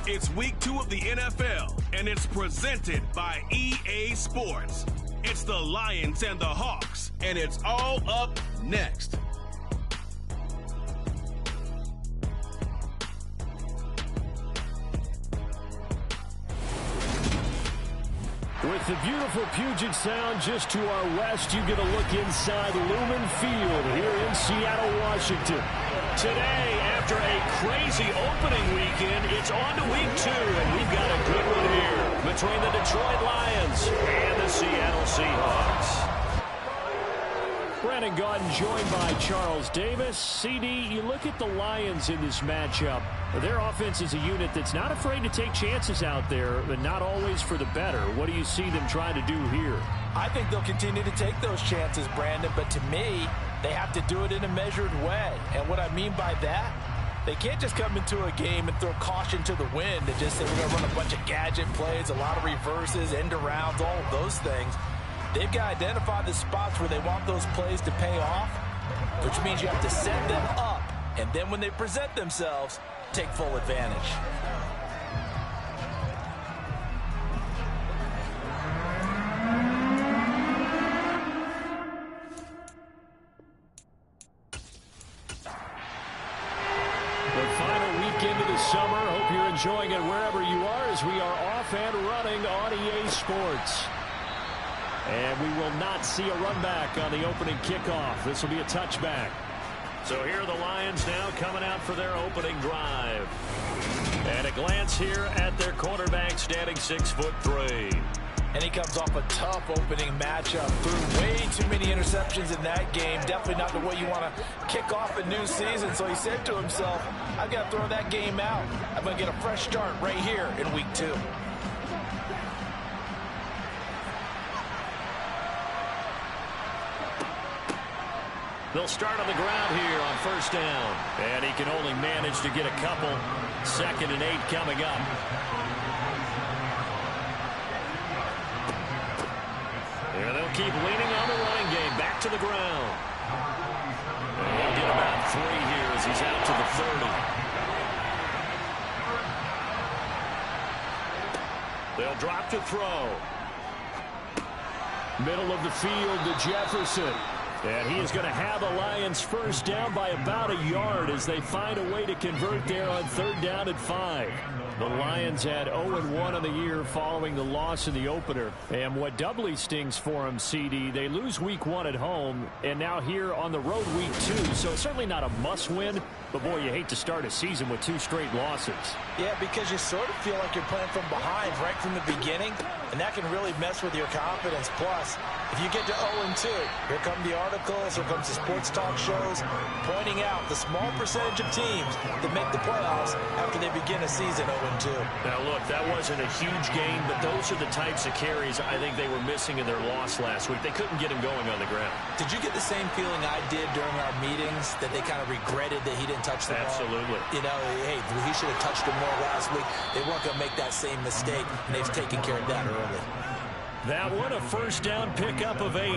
It's week 2 of the NFL, and it's presented by EA Sports. It's the Lions and the Hawks, and it's all up next. With the beautiful Puget Sound just to our west, you get a look inside Lumen Field here in Seattle, Washington. Today, after a crazy opening weekend, it's on to week 2, and we've got a good one here between the Detroit Lions and the Seattle Seahawks. Brandon Gaudin joined by Charles Davis. CD, you look at the Lions in this matchup. Their offense is a unit that's not afraid to take chances out there, but not always for the better. What do you see them trying to do here? I think they'll continue to take those chances, Brandon, but to me, they have to do it in a measured way. And what I mean by that, they can't just come into a game and throw caution to the wind and just say we're going to run a bunch of gadget plays, a lot of reverses, end arounds, all of those things. They've got to identify the spots where they want those plays to pay off, which means you have to set them up, and then when they present themselves, take full advantage. The final weekend of the summer. Hope you're enjoying it wherever you are as we are off and running on EA Sports. And we will not see a run back on the opening kickoff. This will be a touchback. So here are the Lions now coming out for their opening drive. And a glance here at their quarterback, standing 6'3". And he comes off a tough opening matchup. Threw way too many interceptions in that game. Definitely not the way you want to kick off a new season. So he said to himself, I've got to throw that game out. I'm going to get a fresh start right here in week 2. They'll start on the ground here on first down. And he can only manage to get a couple. 2nd and 8 coming up. And they'll keep leaning on the running game. Back to the ground. And he'll get about 3 here as he's out to the 30. They'll drop to throw. Middle of the field to Jefferson. And he is going to have the Lions first down by about a yard as they find a way to convert there on 3rd down and 5. The Lions had 0-1 on the year following the loss in the opener. And what doubly stings for them, CD, they lose week 1 at home and now here on the road week 2. So it's certainly not a must-win, but boy, you hate to start a season with 2 straight losses. Yeah, because you sort of feel like you're playing from behind right from the beginning, and that can really mess with your confidence. Plus, if you get to 0-2, here come the articles, here comes the sports talk shows pointing out the small percentage of teams that make the playoffs after they begin a season 0-2. Now, look, that wasn't a huge game, but those are the types of carries I think they were missing in their loss last week. They couldn't get him going on the ground. Did you get the same feeling I did during our meetings, that they kind of regretted that he didn't touch the ball? Absolutely. You know, hey, he should have touched him more last week. They weren't going to make that same mistake, and they've taken care of that early. That one, a first down pickup of 8.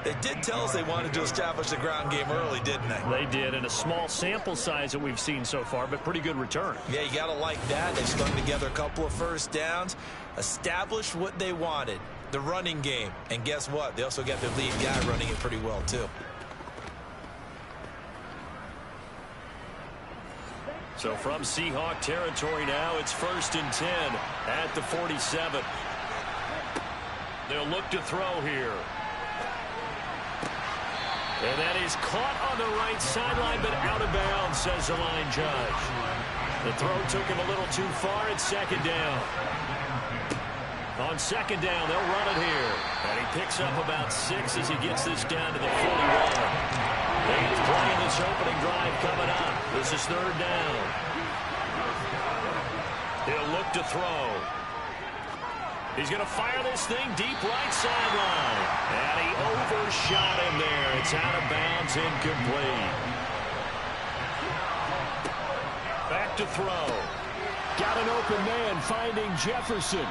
They did tell us they wanted to establish the ground game early, didn't they? They did, and a small sample size that we've seen so far, but pretty good return. Yeah, you got to like that. They strung together a couple of first downs, established what they wanted, the running game. And guess what? They also got their lead guy running it pretty well, too. So from Seahawk territory now, it's 1st and 10 at the 47. They'll look to throw here. And that is caught on the right sideline, but out of bounds, says the line judge. The throw took him a little too far. It's 2nd down. On 2nd down, they'll run it here. And he picks up about 6 as he gets this down to the 41. 8th play in this opening drive coming up. This is 3rd down. He'll look to throw. He's going to fire this thing deep right sideline. And he overshot him there. It's out of bounds, incomplete. Back to throw. Got an open man finding Jefferson.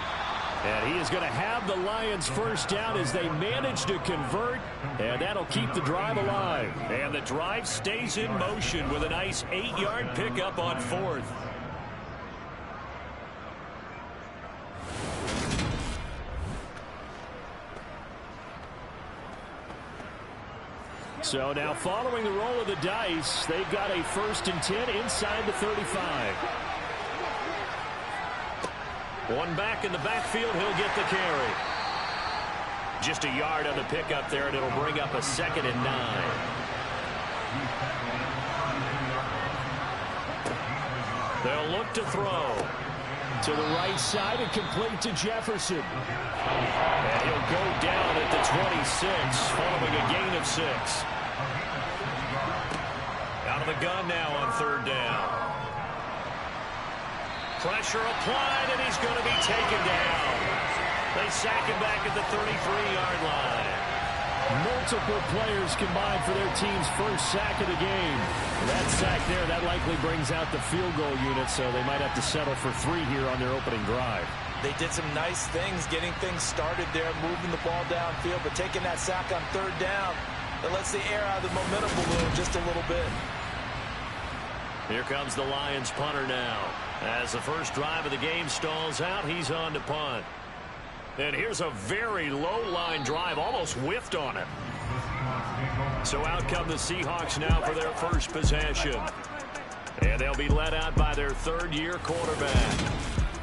And he is going to have the Lions first down as they manage to convert, and that'll keep the drive alive. And the drive stays in motion with a nice 8-yard pickup on 4th. So now following the roll of the dice, they've got a 1st and 10 inside the 35. One back in the backfield, he'll get the carry. Just a yard on the pickup there, and it'll bring up a 2nd and 9. They'll look to throw. To the right side and complete to Jefferson. And he'll go down at the 26, following a gain of 6. Out of the gun now on 3rd down. Pressure applied, and he's going to be taken down. They sack him back at the 33-yard line. Multiple players combined for their team's first sack of the game. That sack there, that likely brings out the field goal unit, so they might have to settle for 3 here on their opening drive. They did some nice things getting things started there, moving the ball downfield, but taking that sack on 3rd down, that lets the air out of the momentum balloon just a little bit. Here comes the Lions punter now. As the first drive of the game stalls out, he's on to punt. And here's a very low-line drive, almost whiffed on it. So out come the Seahawks now for their first possession. And they'll be led out by their 3rd-year quarterback.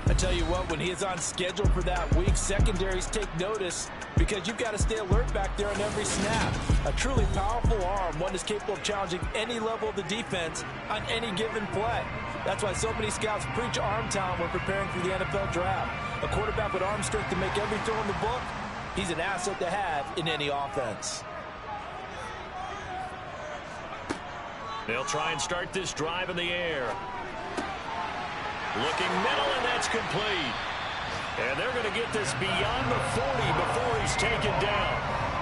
I tell you what, when he is on schedule for that week, secondaries take notice because you've got to stay alert back there on every snap. A truly powerful arm, one is capable of challenging any level of the defense on any given play. That's why so many scouts preach arm talent when preparing for the NFL draft. A quarterback with arm strength to make every throw in the book, he's an asset to have in any offense. They'll try and start this drive in the air. Looking middle, and that's complete. And they're going to get this beyond the 40 before he's taken down.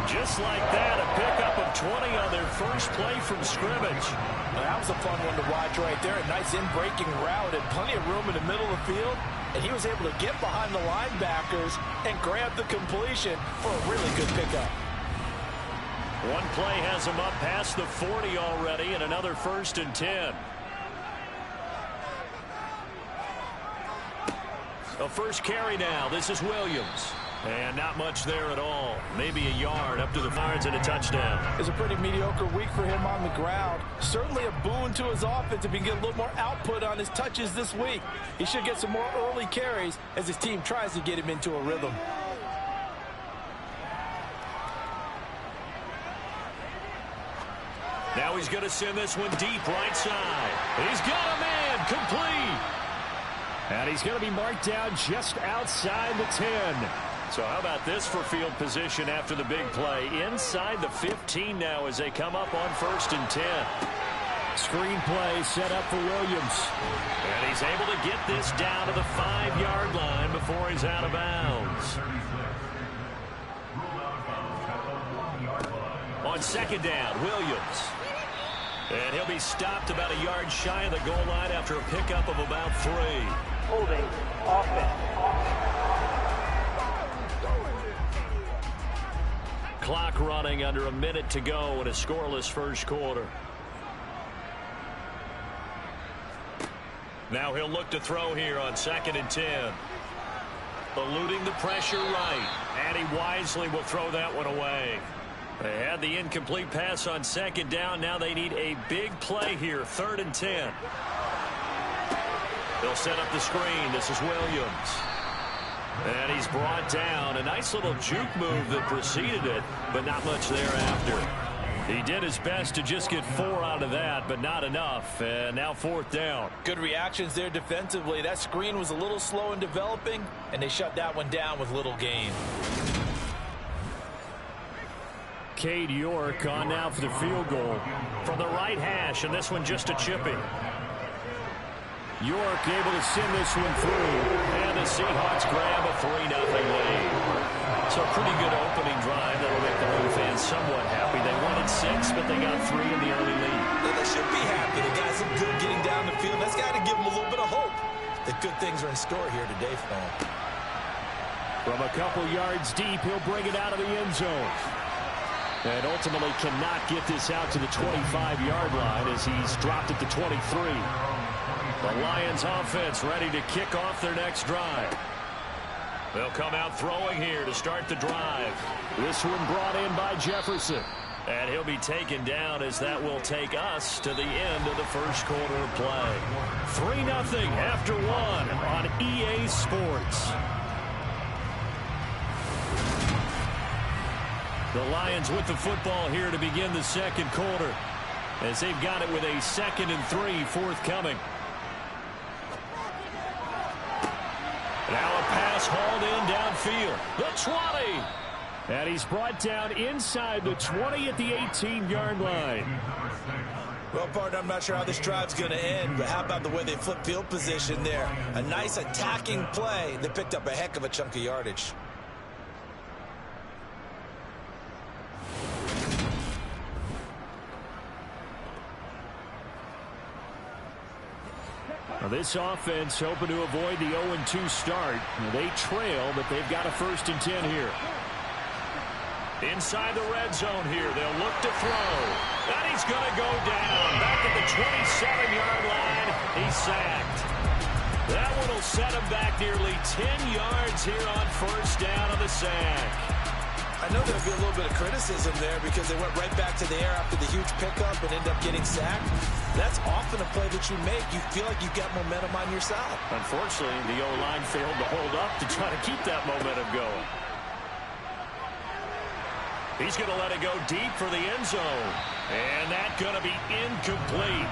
Just like that, a pickup of 20 on their first play from scrimmage. Now, that was a fun one to watch right there. A nice in-breaking route and plenty of room in the middle of the field. And he was able to get behind the linebackers and grab the completion for a really good pickup. One play has him up past the 40 already, and another 1st and 10. A first carry now. This is Williams. And not much there at all. Maybe a yard up to the yards and a touchdown. It's a pretty mediocre week for him on the ground. Certainly a boon to his offense if he can get a little more output on his touches this week. He should get some more early carries as his team tries to get him into a rhythm. Now he's going to send this one deep right side. He's got a man complete. And he's going to be marked down just outside the 10. So how about this for field position after the big play? Inside the 15 now as they come up on 1st and 10. Screen play set up for Williams. And he's able to get this down to the 5-yard line before he's out of bounds. On 2nd down, Williams. And he'll be stopped about a yard shy of the goal line after a pickup of about 3. Holding offense. Clock running under a minute to go in a scoreless first quarter. Now he'll look to throw here on 2nd and 10. Eluding the pressure right. And he wisely will throw that one away. They had the incomplete pass on 2nd down. Now they need a big play here. 3rd and 10. They'll set up the screen. This is Williams. And he's brought down. A nice little juke move that preceded it, but not much thereafter. He did his best to just get 4 out of that, but not enough. And now 4th down. Good reactions there defensively. That screen was a little slow in developing, and they shut that one down with little gain. Cade York on now for the field goal from the right hash, and this one just a chipping. York able to send this one through, and the Seahawks grab a 3-0 lead. So a pretty good opening drive that'll make the home fans somewhat happy. They wanted 6, but they got 3 in the early lead. Yeah, they should be happy. The guys look good getting down the field. That's got to give them a little bit of hope that good things are in store here today for them. From a couple yards deep, he'll bring it out of the end zone. And ultimately cannot get this out to the 25-yard line as he's dropped at the 23. The Lions offense ready to kick off their next drive. They'll come out throwing here to start the drive. This one brought in by Jefferson. And he'll be taken down as that will take us to the end of the first quarter of play. 3-0 after one on EA Sports. The Lions with the football here to begin the second quarter as they've got it with a 2nd and 3 forthcoming. Now a pass hauled in downfield. The 20. And he's brought down inside the 20 at the 18-yard line. Well, partner, I'm not sure how this drive's going to end, but how about the way they flip field position there? A nice attacking play that picked up a heck of a chunk of yardage. Now this offense hoping to avoid the 0-2 start. They trail, but they've got a 1st and 10 here. Inside the red zone here, they'll look to throw. And he's going to go down. Back at the 27-yard line, he's sacked. That one will set him back nearly 10 yards here on 1st down on the sack. I know there'll be a little bit of criticism there because they went right back to the air after the huge pickup and ended up getting sacked. That's often a play that you make. You feel like you've got momentum on your side. Unfortunately, the O-line failed to hold up to try to keep that momentum going. He's going to let it go deep for the end zone. And that's going to be incomplete.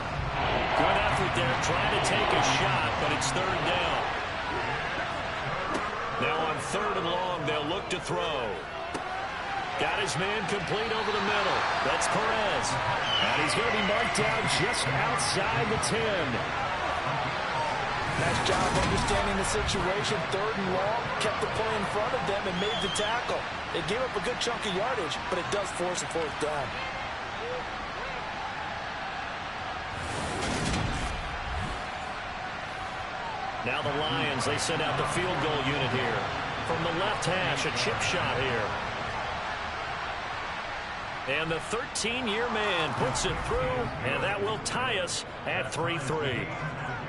Good effort there trying to take a shot, but it's 3rd down. Now on 3rd and long, they'll look to throw. Got his man complete over the middle. That's Perez. And he's going to be marked down just outside the 10. Nice job understanding the situation. 3rd and long, kept the play in front of them and made the tackle. It gave up a good chunk of yardage, but it does force a 4th down. Now the Lions, they send out the field goal unit here. From the left hash, a chip shot here. And the 13-year man puts it through, and that will tie us at 3-3.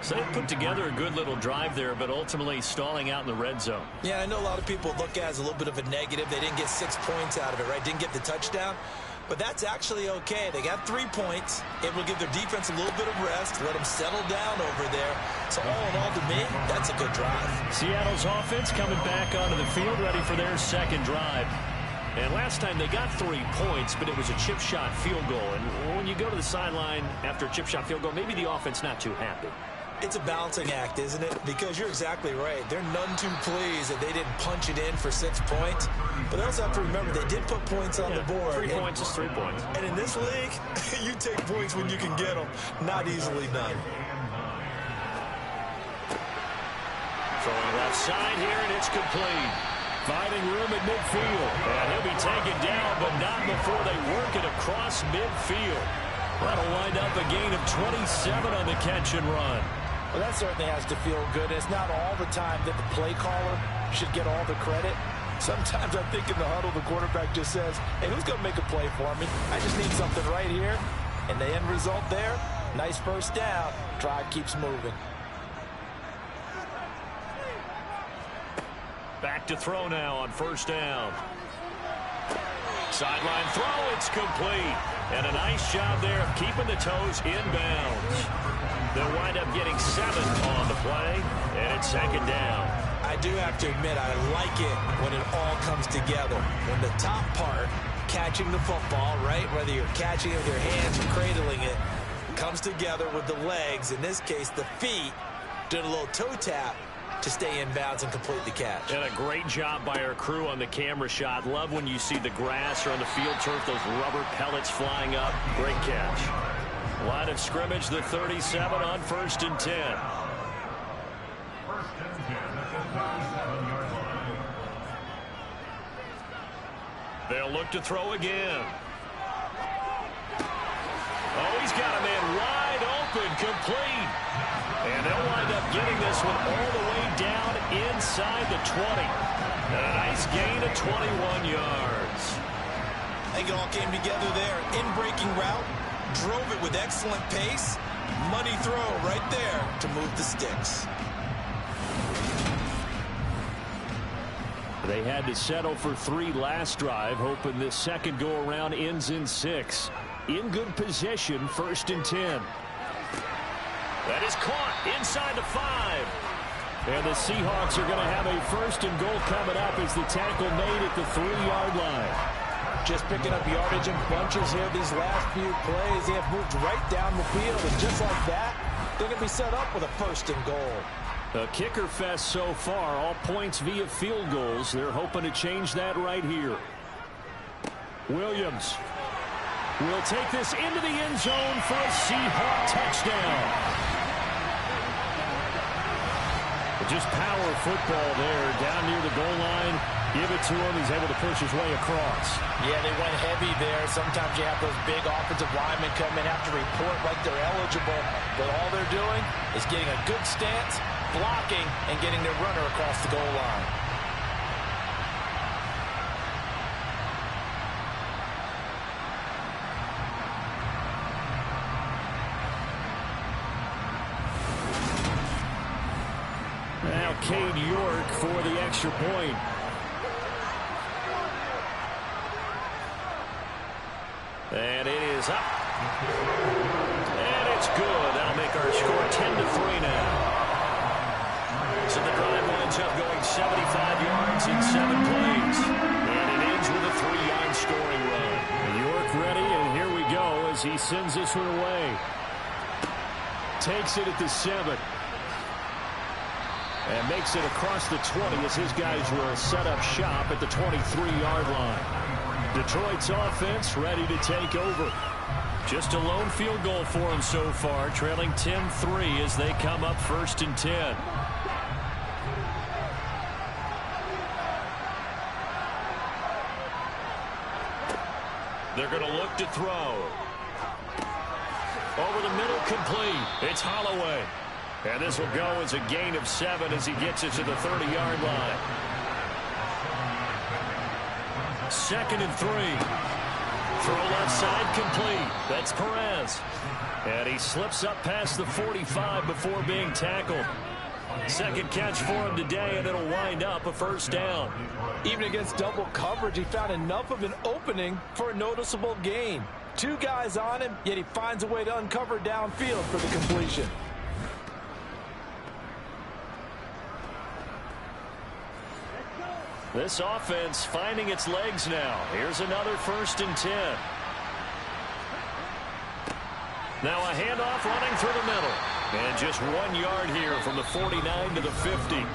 So they put together a good little drive there, but ultimately stalling out in the red zone. Yeah, I know a lot of people look at it as a little bit of a negative. They didn't get 6 points out of it, right? Didn't get the touchdown. But that's actually okay. They got 3 points. It will give their defense a little bit of rest, let them settle down over there. So all in all, to me, that's a good drive. Seattle's offense coming back onto the field, ready for their second drive. And last time they got 3 points, but it was a chip shot field goal. And when you go to the sideline after a chip shot field goal, maybe the offense not too happy. It's a balancing act, isn't it? Because you're exactly right. They're none too pleased that they didn't punch it in for 6 points. But they also have to remember they did put points on the board. 3 points is 3 points. And in this league, you take points when you can get them. Not easily done. Throwing left side here, and it's complete. Finding room at midfield. And he'll be taken down, but not before they work it across midfield. That'll wind up a gain of 27 on the catch and run. Well, that certainly has to feel good. It's not all the time that the play caller should get all the credit. Sometimes I think in the huddle, the quarterback just says, hey, who's going to make a play for me? I just need something right here. And the end result there, nice 1st down. Drive keeps moving. Back to throw now on 1st down. Sideline throw, it's complete. And a nice job there of keeping the toes inbounds. They'll wind up getting 7 on the play, and it's 2nd down. I do have to admit, I like it when it all comes together. When the top part, catching the football, right, whether you're catching it with your hands or cradling it, comes together with the legs, in this case the feet, doing a little toe tap to stay in bounds and complete the catch. And a great job by our crew on the camera shot. Love when you see the grass or on the field turf, those rubber pellets flying up. Great catch. Line of scrimmage, the 37 on 1st and 10. They'll look to throw again. Oh, he's got a man wide open, complete. And they'll wind up getting this one all the way down inside the 20. And a nice gain of 21 yards. I think it all came together there. In-breaking route, drove it with excellent pace. Money throw right there to move the sticks. They had to settle for 3 last drive, hoping this second go-around ends in 6. In good position, 1st and 10. That is caught inside the 5. And the Seahawks are going to have a 1st and goal coming up as the tackle made at the 3-yard line. Just picking up yardage in bunches here these last few plays. They have moved right down the field, and just like that, they're going to be set up with a 1st and goal. A kicker fest so far, all points via field goals. They're hoping to change that right here. Williams will take this into the end zone for a Seahawk touchdown. Just power football there, down near the goal line. Give it to him. He's able to push his way across. Yeah, they went heavy there. Sometimes you have those big offensive linemen come in, have to report like they're eligible. But all they're doing is getting a good stance, blocking, and getting their runner across the goal line. Now Cade York for the extra point. And it is up. And it's good. That'll make our score 10-3 now. So the drive winds up going 75 yards in 7 plays. And it ends with a 3-yard scoring run. York ready, and here we go as he sends this one away. Takes it at the 7. And makes it across the 20 as his guys will set up shop at the 23-yard line. Detroit's offense ready to take over. Just a lone field goal for them so far, trailing 10-3 as they come up 1st and 10. They're going to look to throw. Over the middle, complete. It's Holloway. And this will go as a gain of 7 as he gets it to the 30-yard line. 2nd and 3. Throw left side, complete. That's Perez. And he slips up past the 45 before being tackled. Second catch for him today, and it'll wind up a 1st down. Even against double coverage, he found enough of an opening for a noticeable gain. 2 guys on him, yet he finds a way to uncover downfield for the completion. This offense finding its legs now. Here's another 1st and 10. Now a handoff running through the middle. And just 1 yard here from the 49 to the 50.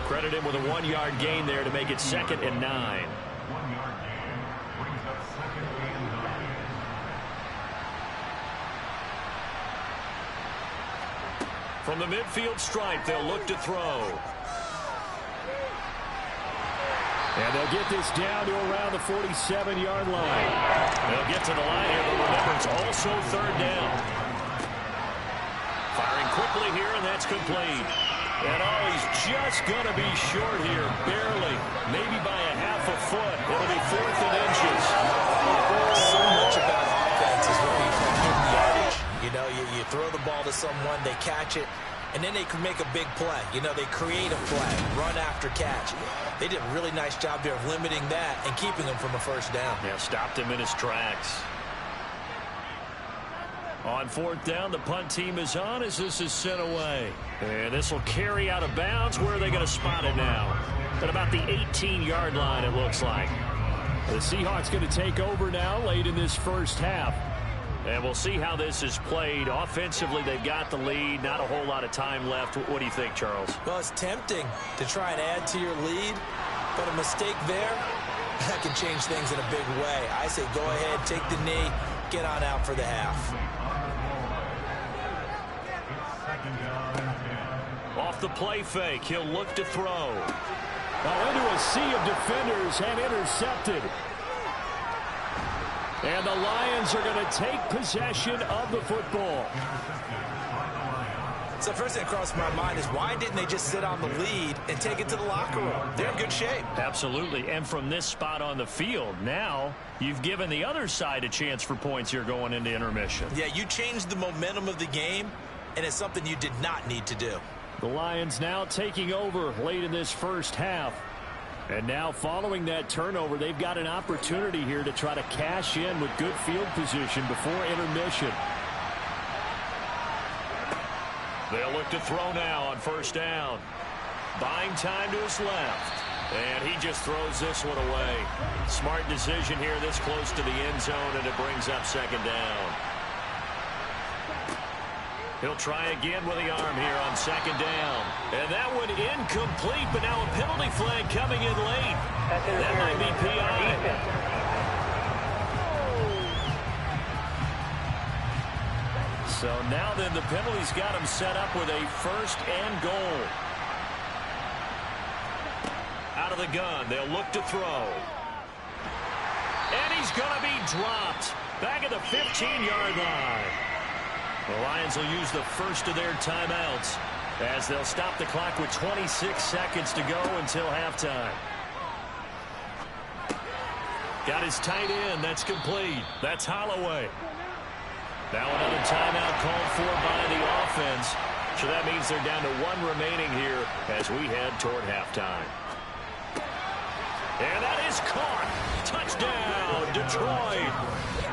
Credit him with a 1-yard gain there to make it 2nd and 9. From the midfield stripe, they'll look to throw. And they'll get this down to around the 47-yard line. They'll get to the line here, but remember, it's also 3rd down. Firing quickly here, and that's complete. And he's just going to be short here, barely, maybe by a half a foot. It'll be 4th and inches. So much about offense is when you get the yardage. You know, you throw the ball to someone, they catch it, and then they can make a big play. You know, they create a play, run after catch. They did a really nice job there of limiting that and keeping him from a 1st down. Yeah, stopped him in his tracks. On 4th down, the punt team is on as this is sent away. And this will carry out of bounds. Where are they going to spot it now? At about the 18-yard line, it looks like. The Seahawks going to take over now late in this 1st half. And we'll see how this is played. Offensively, they've got the lead. Not a whole lot of time left. What do you think, Charles? Well, it's tempting to try and add to your lead, but a mistake there, that can change things in a big way. I say go ahead, take the knee, get on out for the half. Off the play fake, he'll look to throw. Now into a sea of defenders and intercepted. And the Lions are going to take possession of the football. So first thing that crossed my mind is why didn't they just sit on the lead and take it to the locker room? They're in good shape. Absolutely. And from this spot on the field, now you've given the other side a chance for points here going into intermission. Yeah, you changed the momentum of the game, and it's something you did not need to do. The Lions now taking over late in this first half. And now following that turnover, they've got an opportunity here to try to cash in with good field position before intermission. They'll look to throw now on first down. Buying time to his left. And he just throws this one away. Smart decision here this close to the end zone, and it brings up second down. He'll try again with the arm here on second down. And that one incomplete, but now a penalty flag coming in late. That might be PI. So now then the penalty's got him set up with a first and goal. Out of the gun, they'll look to throw. And he's going to be dropped. Back at the 15-yard line. The Lions will use the first of their timeouts as they'll stop the clock with 26 seconds to go until halftime. Got his tight end. That's complete. That's Holloway. Now another timeout called for by the offense. So that means they're down to one remaining here as we head toward halftime. And that is caught. Touchdown, Detroit.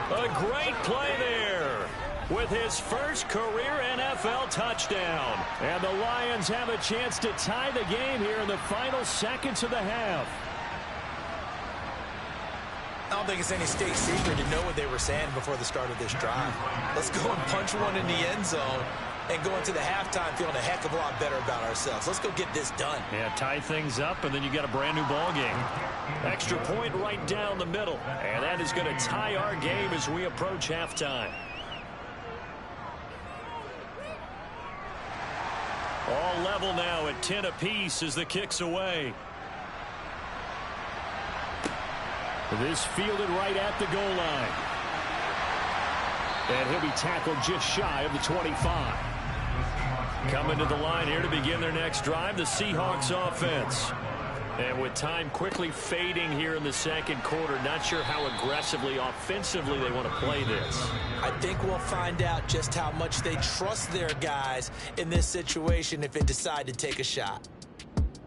A great play there with his first career NFL touchdown. And the Lions have a chance to tie the game here in the final seconds of the half. I don't think it's any state secret to know what they were saying before the start of this drive. Let's go and punch one in the end zone and go into the halftime feeling a heck of a lot better about ourselves. Let's go get this done. Yeah, tie things up, and then you got a brand new ball game. Extra point right down the middle, and that is going to tie our game as we approach halftime. All level now at 10 apiece as the kick's away. This fielded right at the goal line. And he'll be tackled just shy of the 25. Coming to the line here to begin their next drive, the Seahawks offense. And with time quickly fading here in the second quarter, not sure how aggressively, offensively they want to play this. I think we'll find out just how much they trust their guys in this situation if they decide to take a shot.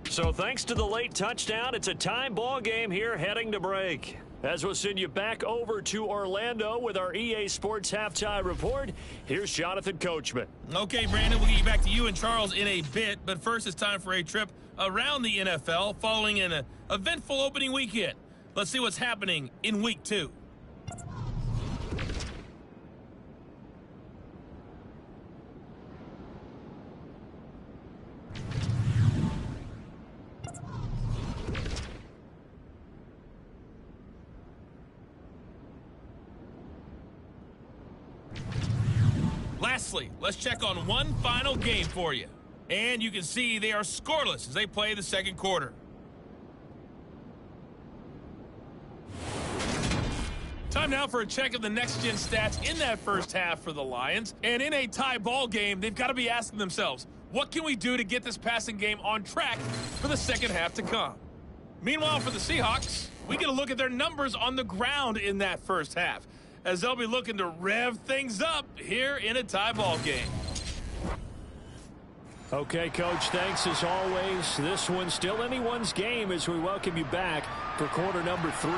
So thanks to the late touchdown, it's a time ball game here heading to break. As we'll send you back over to Orlando with our EA Sports Halftime Report, here's Jonathan Coachman. Okay, Brandon, we'll get you back to you and Charles in a bit, but first it's time for a trip around the NFL following an eventful opening weekend. Let's see what's happening in Week 2. Lastly, let's check on one final game for you. And you can see they are scoreless as they play the second quarter. Time now for a check of the next-gen stats in that first half for the Lions. And in a tie ball game, they've got to be asking themselves, what can we do to get this passing game on track for the second half to come? Meanwhile, for the Seahawks, we get a look at their numbers on the ground in that first half, as they'll be looking to rev things up here in a tie ball game. Okay, Coach, thanks as always. This one's still anyone's game as we welcome you back for quarter number 3.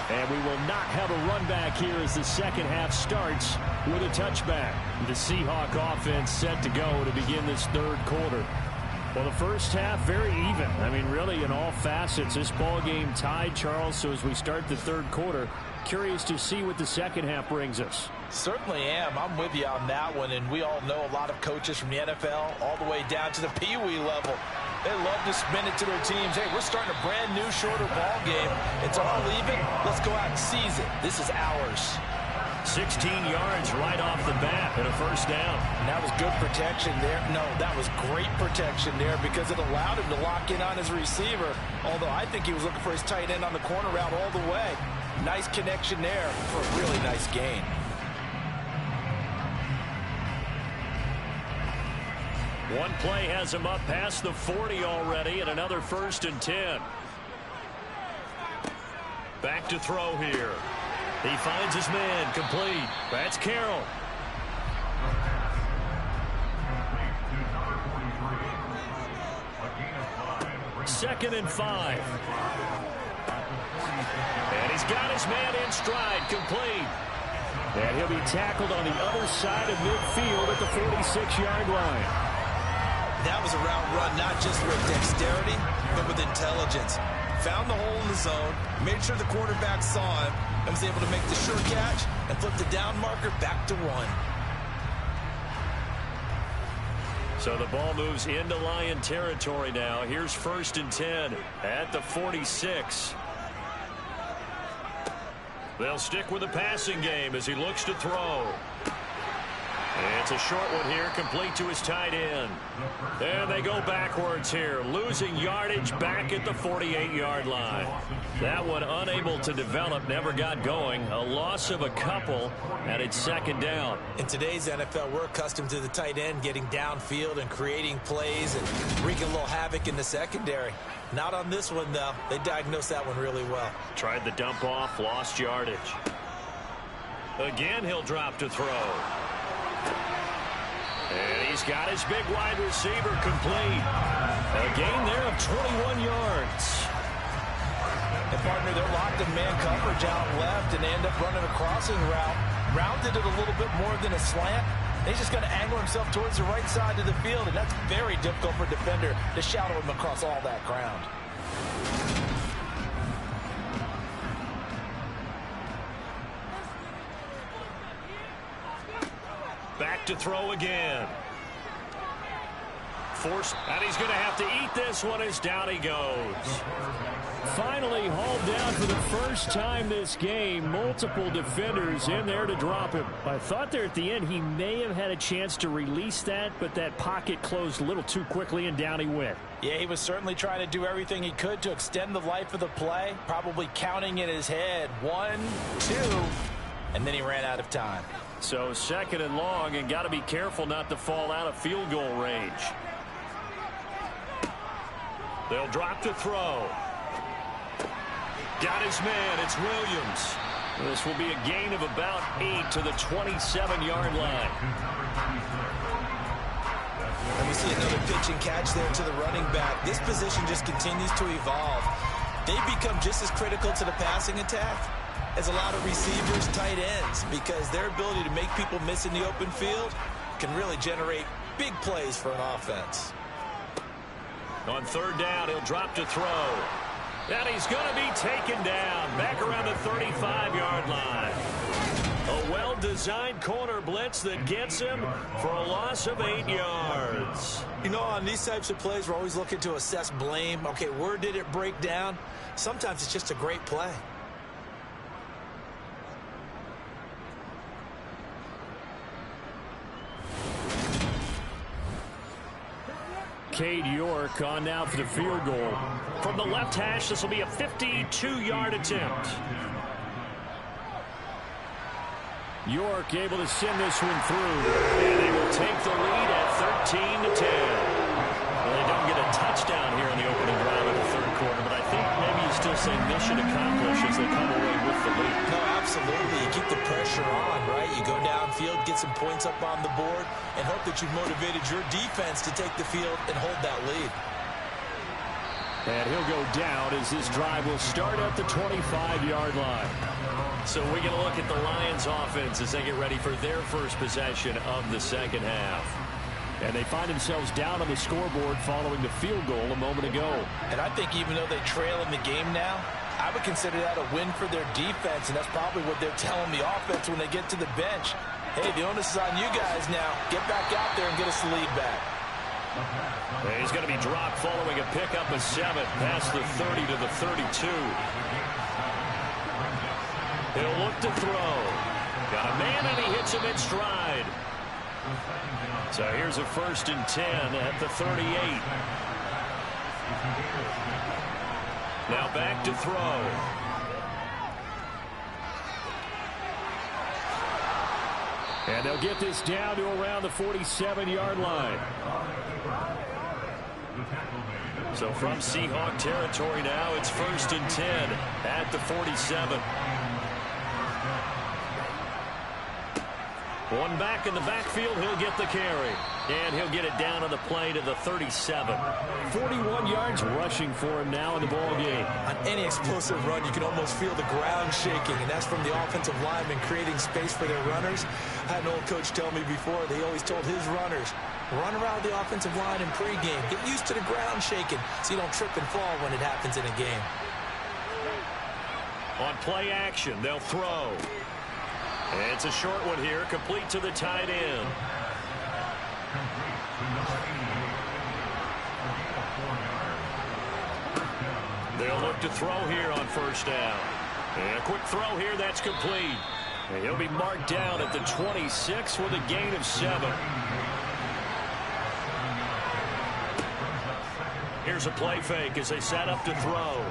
And we will not have a run back here as the second half starts with a touchback. The Seahawk offense set to go to begin this third quarter. Well, the first half, very even. I mean, really, in all facets, this ball game tied, Charles. So as we start the third quarter, curious to see what the second half brings us. Certainly am. I'm with you on that one, and we all know a lot of coaches from the NFL all the way down to the Pee-wee level. They love to spin it to their teams. Hey, we're starting a brand new, shorter ball game. It's all even. Let's go out and seize it. This is ours. 16 yards right off the bat and a first down. And that was good protection there. No, that was great protection there because it allowed him to lock in on his receiver. Although I think he was looking for his tight end on the corner route all the way. Nice connection there for a really nice gain. One play has him up past the 40 already, and another 1st and 10. Back to throw here. He finds his man, complete. That's Carroll. Second and 5. And he's got his man in stride, complete. And he'll be tackled on the other side of midfield at the 46-yard line. That was a route run, not just with dexterity, but with intelligence. Found the hole in the zone, made sure the quarterback saw him, and was able to make the sure catch and flip the down marker back to 1. So the ball moves into Lion territory now. Here's 1st and 10 at the 46. They'll stick with the passing game as he looks to throw. It's a short one here, complete to his tight end. And they go backwards here, losing yardage back at the 48-yard line. That one unable to develop, never got going. A loss of a couple, and it's 2nd down. In today's NFL, we're accustomed to the tight end getting downfield and creating plays and wreaking a little havoc in the secondary. Not on this one, though. They diagnosed that one really well. Tried the dump off, lost yardage. Again, he'll drop to throw. And he's got his big wide receiver complete. A gain there of 21 yards. And, partner, they're locked in man coverage out left, and they end up running a crossing route. Rounded it a little bit more than a slant. He's just going to angle himself towards the right side of the field, and that's very difficult for a defender to shadow him across all that ground. Back to throw again. And he's going to have to eat this one as down he goes. Finally hauled down for the first time this game. Multiple defenders in there to drop him. I thought there at the end he may have had a chance to release that, but that pocket closed a little too quickly and down he went. Yeah, he was certainly trying to do everything he could to extend the life of the play, probably counting in his head 1, 2, and then he ran out of time. So 2nd and long, and got to be careful not to fall out of field goal range. They'll drop to throw. Got his man. It's Williams. This will be a gain of about 8 to the 27-yard line. And we see another pitch and catch there to the running back. This position just continues to evolve. They become just as critical to the passing attack as a lot of receivers, tight ends, because their ability to make people miss in the open field can really generate big plays for an offense. On 3rd down, he'll drop to throw. And he's going to be taken down back around the 35-yard line. A well-designed corner blitz that gets him for a loss of 8 yards. You know, on these types of plays, we're always looking to assess blame. Okay, where did it break down? Sometimes it's just a great play. Cade York on now for the field goal. From the left hash, this will be a 52-yard attempt. York able to send this one through. And they will take the lead at 13-10. Well, they don't get a touchdown here in the opening drive of the 3rd quarter, but I think maybe you still say mission accomplished as they come away with the lead. No, absolutely. You keep the pressure on, right? You go downfield, get some points up on the board, and hope that you've motivated your defense to take the field and hold that lead. And he'll go down as this drive will start at the 25-yard line. So we're going to look at the Lions offense as they get ready for their first possession of the 2nd half. And they find themselves down on the scoreboard following the field goal a moment ago. And I think even though they trail in the game now, I would consider that a win for their defense, and that's probably what they're telling the offense when they get to the bench. Hey, the onus is on you guys now. Get back out there and get us the lead back. And he's going to be dropped following a pickup of 7 past the 30 to the 32. He'll look to throw. Got a man, and he hits him in stride. So here's a 1st and 10 at the 38. Now back to throw. And they'll get this down to around the 47-yard line. So from Seahawk territory now, it's 1st and 10 at the 47. One back in the backfield, he'll get the carry. And he'll get it down on the play to the 37. 41 yards rushing for him now in the ball game. On any explosive run, you can almost feel the ground shaking, and that's from the offensive linemen creating space for their runners. I had an old coach tell me before, they always told his runners, run around the offensive line in pregame. Get used to the ground shaking so you don't trip and fall when it happens in a game. On play action, they'll throw. And it's a short one here, complete to the tight end. They'll look to throw here on 1st down. And a quick throw here, that's complete. And he'll be marked down at the 26 with a gain of 7. Here's a play fake as they set up to throw.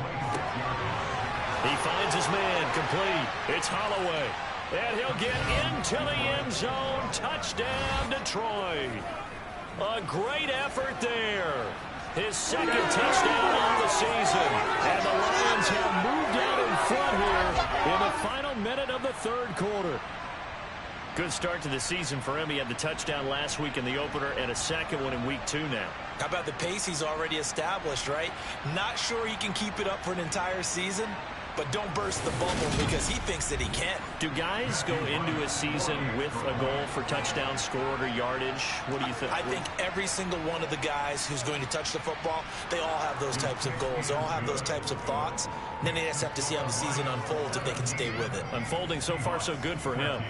He finds his man, complete. It's Holloway. And he'll get into the end zone. Touchdown, Detroit. A great effort there. His 2nd touchdown of the season. And the Lions have moved out in front here in the final minute of the 3rd quarter. Good start to the season for him. He had the touchdown last week in the opener and a 2nd one in week 2 now. How about the pace he's already established, right? Not sure he can keep it up for an entire season, but don't burst the bubble because he thinks that he can. Do guys go into a season with a goal for touchdown scored or yardage? What do you think? I think every single one of the guys who's going to touch the football, they all have those types of goals. They all have those types of thoughts. And then they just have to see how the season unfolds if they can stay with it. Unfolding so far so good for him.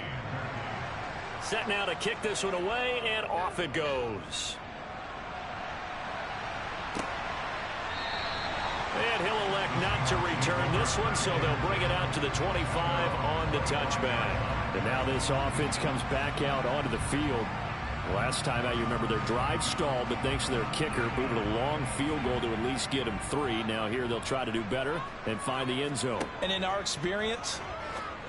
Set now to kick this one away, and off it goes. And he'll elect not to return this one, so they'll bring it out to the 25 on the touchback. And now this offense comes back out onto the field. Last time out, you remember their drive stalled, but thanks to their kicker, booted a long field goal to at least get them 3. Now here they'll try to do better and find the end zone. And in our experience,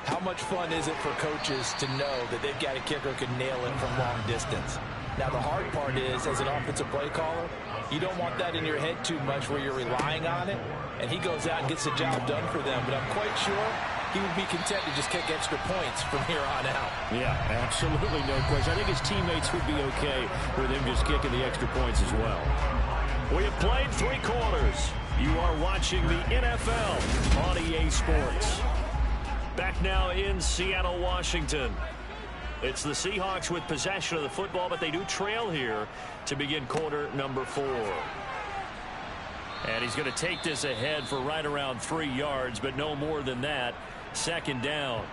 how much fun is it for coaches to know that they've got a kicker who can nail it from long distance? Now, the hard part is, as an offensive play caller, you don't want that in your head too much where you're relying on it, and he goes out and gets the job done for them. But I'm quite sure he would be content to just kick extra points from here on out. Yeah, absolutely, no question. I think his teammates would be okay with him just kicking the extra points as well. We have played 3 quarters. You are watching the NFL on EA Sports. Back now in Seattle, Washington. It's the Seahawks with possession of the football, but they do trail here to begin quarter number 4. And he's going to take this ahead for right around 3 yards, but no more than that. 2nd down.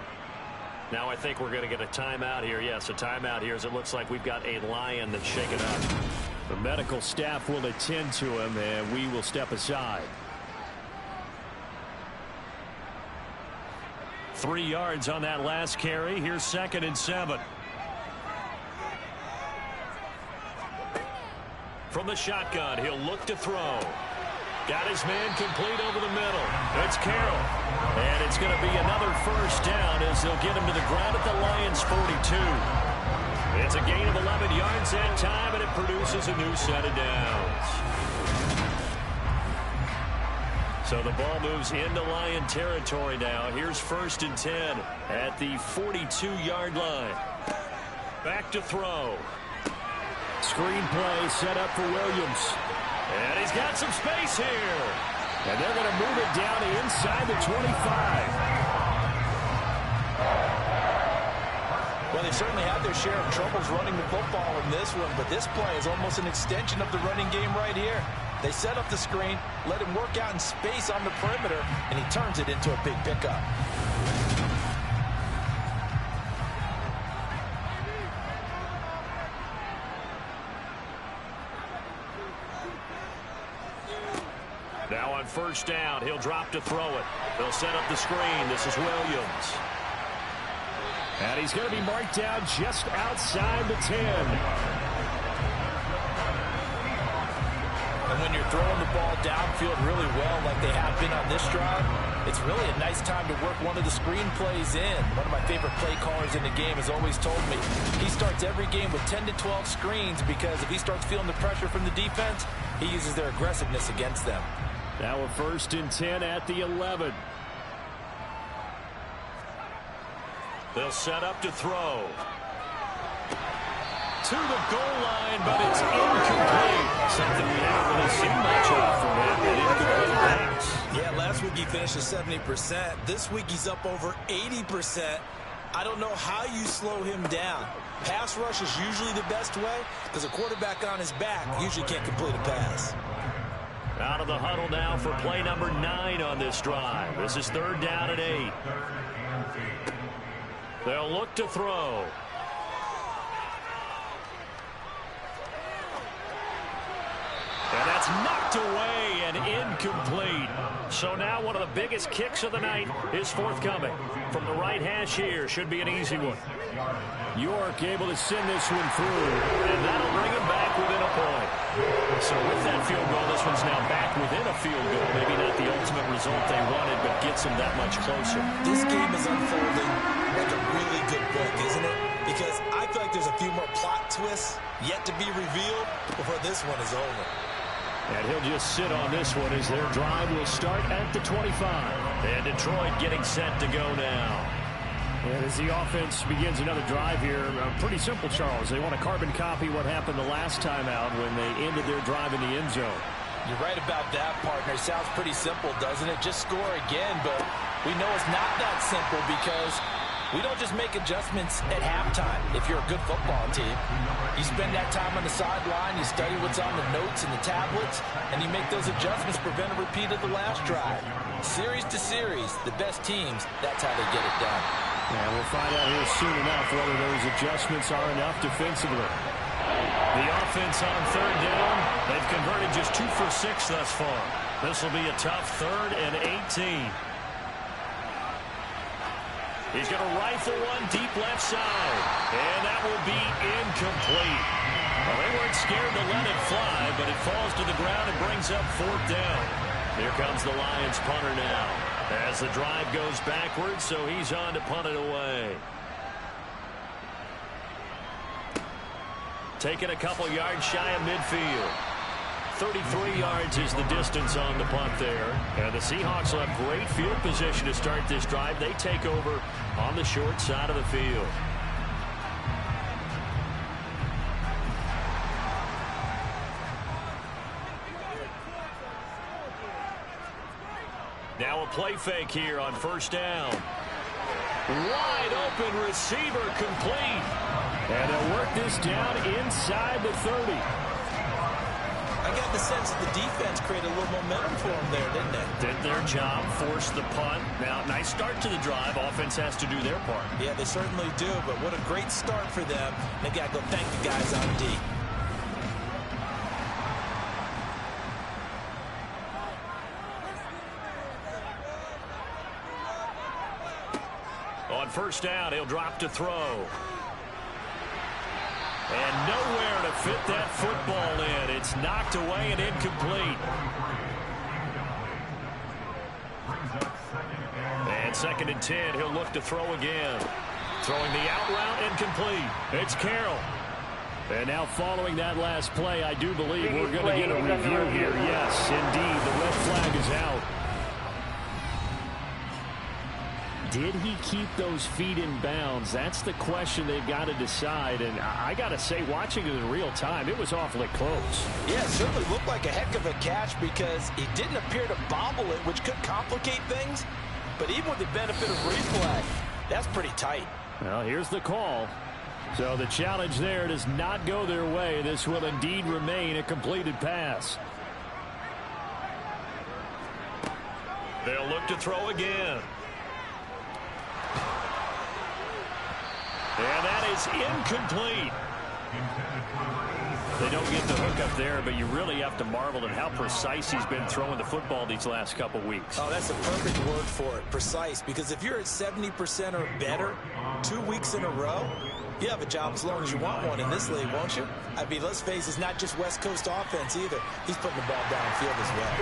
Now I think we're going to get a timeout here. Yes, a timeout here as it looks like we've got a Lion that's shaken up. The medical staff will attend to him, and we will step aside. 3 yards on that last carry. Here's 2nd and 7. From the shotgun, he'll look to throw. Got his man complete over the middle. It's Carroll. And it's going to be another 1st down as they'll get him to the ground at the Lions' 42. It's a gain of 11 yards that time, and it produces a new set of downs. So the ball moves into Lion territory now. Here's 1st and 10 at the 42-yard line. Back to throw. Screen play set up for Williams. And he's got some space here. And they're going to move it down to inside the 25. Well, they certainly had their share of troubles running the football in this one, but this play is almost an extension of the running game right here. They set up the screen, let him work out in space on the perimeter, and he turns it into a big pickup. Now on 1st down, he'll drop to throw it. They'll set up the screen. This is Williams. And he's going to be marked down just outside the 10. And when you're throwing the ball downfield really well like they have been on this drive, It's really a nice time to work one of the screen plays in. One of my favorite play callers in the game has always told me he starts every game with 10 to 12 screens because if he starts feeling the pressure from the defense, he uses their aggressiveness against them. Now a 1st and 10 at the 11. They'll set up to throw. To the goal line, but it's incomplete. Something we haven't really seen much of from him. An incomplete pass. Yeah, last week he finished at 70%. This week he's up over 80%. I don't know how you slow him down. Pass rush is usually the best way because a quarterback on his back usually can't complete a pass. Out of the huddle now for play number 9 on this drive. This is 3rd down and 8. They'll look to throw. And that's knocked away and incomplete. So now one of the biggest kicks of the night is forthcoming. From the right hash here, should be an easy one. York able to send this one through, and that'll bring him back within a point. So with that field goal, this one's now back within a field goal. Maybe not the ultimate result they wanted, but gets them that much closer. This game is unfolding like a really good book, isn't it? Because I feel like there's a few more plot twists yet to be revealed before this one is over. And he'll just sit on this one as their drive will start at the 25. And Detroit getting set to go now. And as the offense begins another drive here, pretty simple, Charles. They want to carbon copy what happened the last time out when they ended their drive in the end zone. You're right about that, partner. Sounds pretty simple, doesn't it? Just score again, but we know it's not that simple because we don't just make adjustments at halftime if you're a good football team. You spend that time on the sideline, you study what's on the notes and the tablets, and you make those adjustments, prevent a repeat of the last drive. Series to series, the best teams, that's how they get it done. And we'll find out here soon enough whether those adjustments are enough defensively. The offense on 3rd down, they've converted just 2 for 6 thus far. This will be a tough 3rd and 18. He's going to rifle one deep left side, and that will be incomplete. Well, they weren't scared to let it fly, but it falls to the ground and brings up 4th down. Here comes the Lions punter now as the drive goes backwards, so he's on to punt it away. Taking a couple yards shy of midfield. 33 yards is the distance on the punt there. And the Seahawks will have great field position to start this drive. They take over on the short side of the field. Now a play fake here on 1st down. Wide open receiver complete. And they'll work this down inside the 30. I got the sense that the defense created a little momentum for them there, didn't they? Did their job, forced the punt. Now, nice start to the drive. Offense has to do their part. Yeah, they certainly do, but what a great start for them. They got to go thank the guys on D. On 1st down, he'll drop to throw. And nowhere to fit that football in. It's knocked away and incomplete. And 2nd and 10, he'll look to throw again. Throwing the out route, incomplete. It's Carroll. And now following that last play, I do believe we're going to get a review here. Yes, indeed, the red flag is out. Did he keep those feet in bounds? That's the question they've got to decide. And I got to say, watching it in real time, it was awfully close. Yeah, it certainly looked like a heck of a catch because he didn't appear to bobble it, which could complicate things. But even with the benefit of replay, that's pretty tight. Well, here's the call. So the challenge there does not go their way. This will indeed remain a completed pass. They'll look to throw again. And that is incomplete. They don't get the hook up there, but you really have to marvel at how precise he's been throwing the football these last couple weeks. Oh, that's a perfect word for it, precise, because if you're at 70% or better 2 weeks in a row, you have a job as long as you want one in this league, won't you? I mean, let's face it, it's not just West Coast offense either. He's putting the ball downfield as well.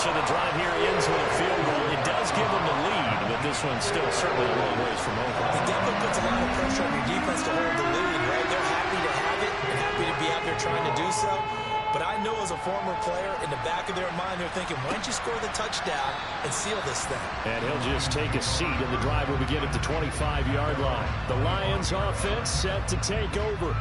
So the drive here ends with a field goal. It does give them the lead, but this one's still certainly a long ways from over. It definitely puts a lot of pressure on your defense to hold the lead, right? They're happy to have it and happy to be out there trying to do so. But I know as a former player, in the back of their mind, they're thinking, why don't you score the touchdown and seal this thing? And he'll just take a seat, and the drive will begin at the 25-yard line. The Lions offense set to take over.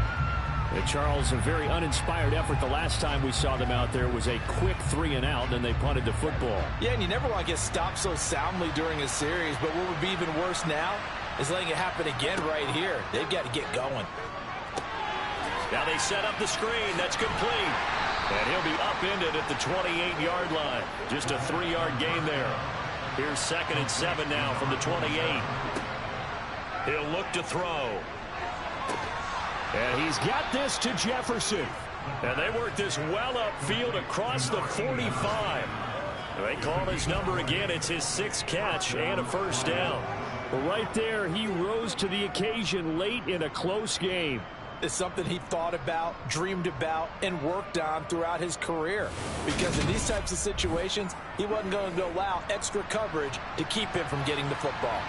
And Charles, a very uninspired effort. The last time we saw them out there was a quick 3-and-out, and they punted the football. Yeah, and you never want to get stopped so soundly during a series, but what would be even worse now is letting it happen again right here. They've got to get going. Now they set up the screen. That's complete. And he'll be upended at the 28-yard line. Just a 3-yard gain there. Here's 2nd and 7 now from the 28. He'll look to throw. And he's got this to Jefferson. And they work this well upfield across the 45. They call his number again. It's his 6th catch and a first down. Well, right there, he rose to the occasion late in a close game. It's something he thought about, dreamed about, and worked on throughout his career. Because in these types of situations, he wasn't going to allow extra coverage to keep him from getting the football.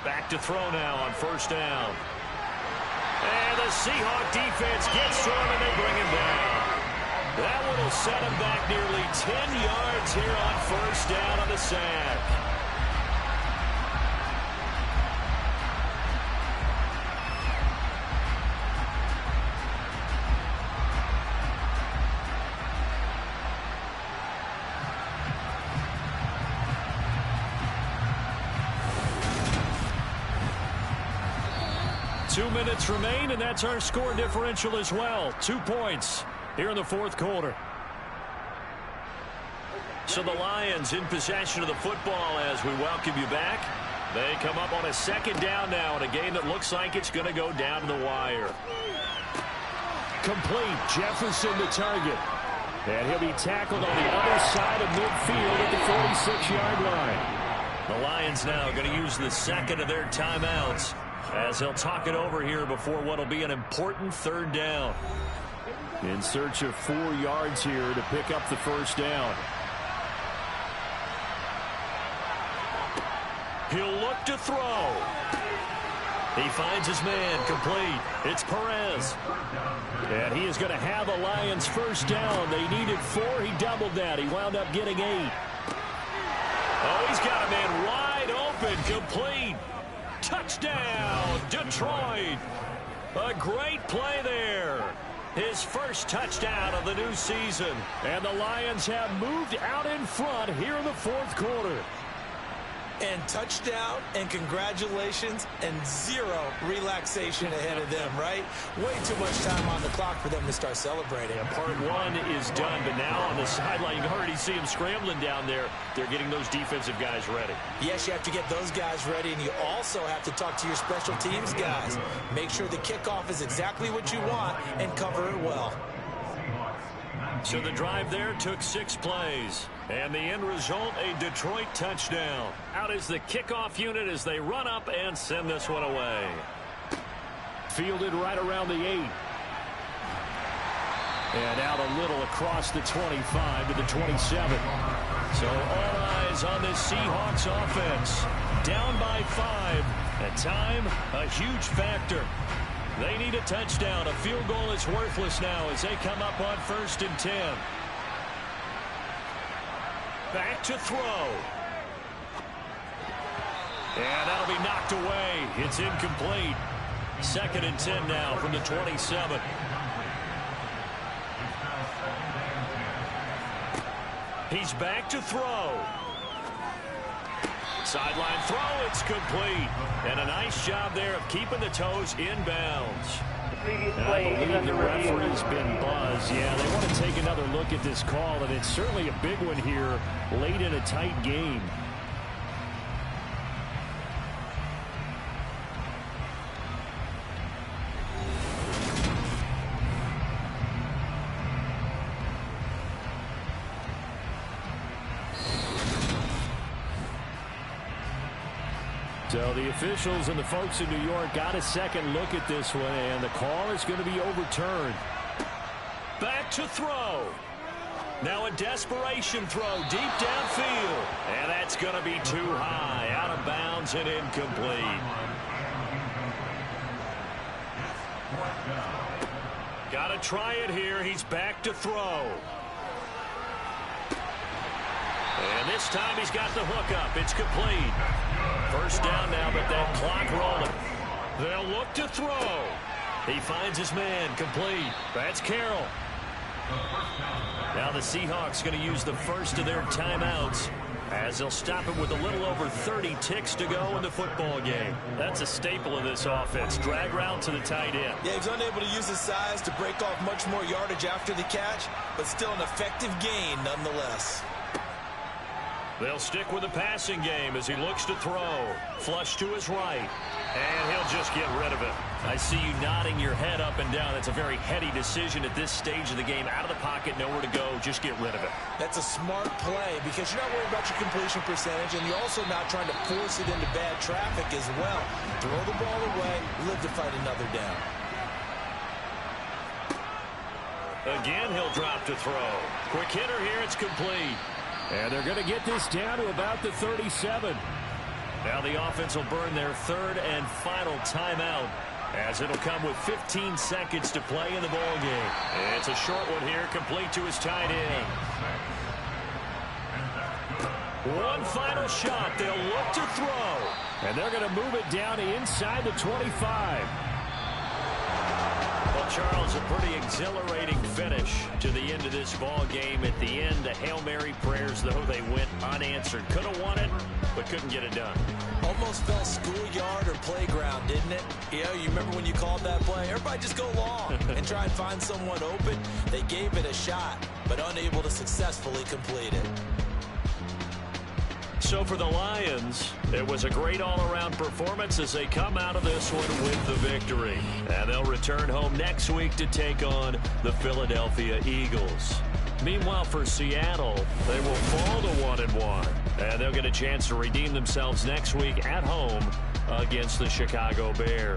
Back to throw now on first down. And the Seahawk defense gets to him, and they bring him down. That one will set him back nearly 10 yards here on first down on the sack. 2 minutes remain, and that's our score differential as well. 2 points here in the fourth quarter. So the Lions in possession of the football as we welcome you back. They come up on a 2nd down now in a game that looks like it's going to go down to the wire. Complete. Jefferson the target. And he'll be tackled on the other side of midfield at the 46-yard line. The Lions now going to use the 2nd of their timeouts as he'll talk it over here before what will be an important 3rd down. In search of 4 yards here to pick up the first down. He'll look to throw. He finds his man complete. It's Perez. And he is going to have a Lions first down. They needed 4. He doubled that. He wound up getting 8. Oh, he's got a man wide open. Complete. Touchdown, Detroit. A great play there. His first touchdown of the new season. And the Lions have moved out in front here in the fourth quarter. And touchdown and congratulations and 0 relaxation ahead of them, right? Way too much time on the clock for them to start celebrating. Yeah, part 1 is done, but now on the sideline, you can already see them scrambling down there. They're getting those defensive guys ready. Yes, you have to get those guys ready, and you also have to talk to your special teams guys. Make sure the kickoff is exactly what you want and cover it well. So the drive there took 6 plays. And the end result, a Detroit touchdown. Out is the kickoff unit as they run up and send this one away. Fielded right around the 8. And out a little across the 25 to the 27. So all eyes on this Seahawks offense. Down by 5. At time, a huge factor. They need a touchdown. A field goal is worthless now as they come up on 1st and 10. Back to throw. And that'll be knocked away. It's incomplete. 2nd and 10 now from the 27. He's back to throw. Sideline throw, it's complete. And a nice job there of keeping the toes inbounds. And I believe the referee's been buzzed. Yeah, they want to take another look at this call, and it's certainly a big one here late in a tight game. So the officials and the folks in New York got a second look at this one, and the call is going to be overturned. Back to throw. Now a desperation throw deep downfield. And that's going to be too high. Out of bounds and incomplete. Got to try it here. He's back to throw. And this time he's got the hook up. It's complete. First down now, but that clock rolling. They'll look to throw. He finds his man. Complete. That's Carroll. Now the Seahawks going to use the first of their timeouts as they'll stop it with a little over 30 ticks to go in the football game. That's a staple of this offense. Drag route to the tight end. Yeah, he's unable to use his size to break off much more yardage after the catch, but still an effective gain nonetheless. They'll stick with the passing game as he looks to throw. Flush to his right. And he'll just get rid of it. I see you nodding your head up and down. That's a very heady decision at this stage of the game. Out of the pocket, nowhere to go. Just get rid of it. That's a smart play because you're not worried about your completion percentage, and you're also not trying to force it into bad traffic as well. Throw the ball away, live to fight another down. Again, he'll drop to throw. Quick hitter here. It's complete. And they're going to get this down to about the 37. Now the offense will burn their third and final timeout as it'll come with 15 seconds to play in the ball game. It's a short one here, complete to his tight end. One final shot. They'll look to throw. And they're going to move it down inside the 25. Well, Charles, a pretty exhilarating finish to the end of this ball game. At the end, the Hail Mary prayers, though, they went unanswered. Could have won it, but couldn't get it done. Almost felt schoolyard or playground, didn't it? You know, you remember when you called that play? Everybody just go long and try and find someone open. They gave it a shot, but unable to successfully complete it. So for the Lions, it was a great all-around performance as they come out of this one with the victory. And they'll return home next week to take on the Philadelphia Eagles. Meanwhile, for Seattle, they will fall to 1-1. And they'll get a chance to redeem themselves next week at home against the Chicago Bears.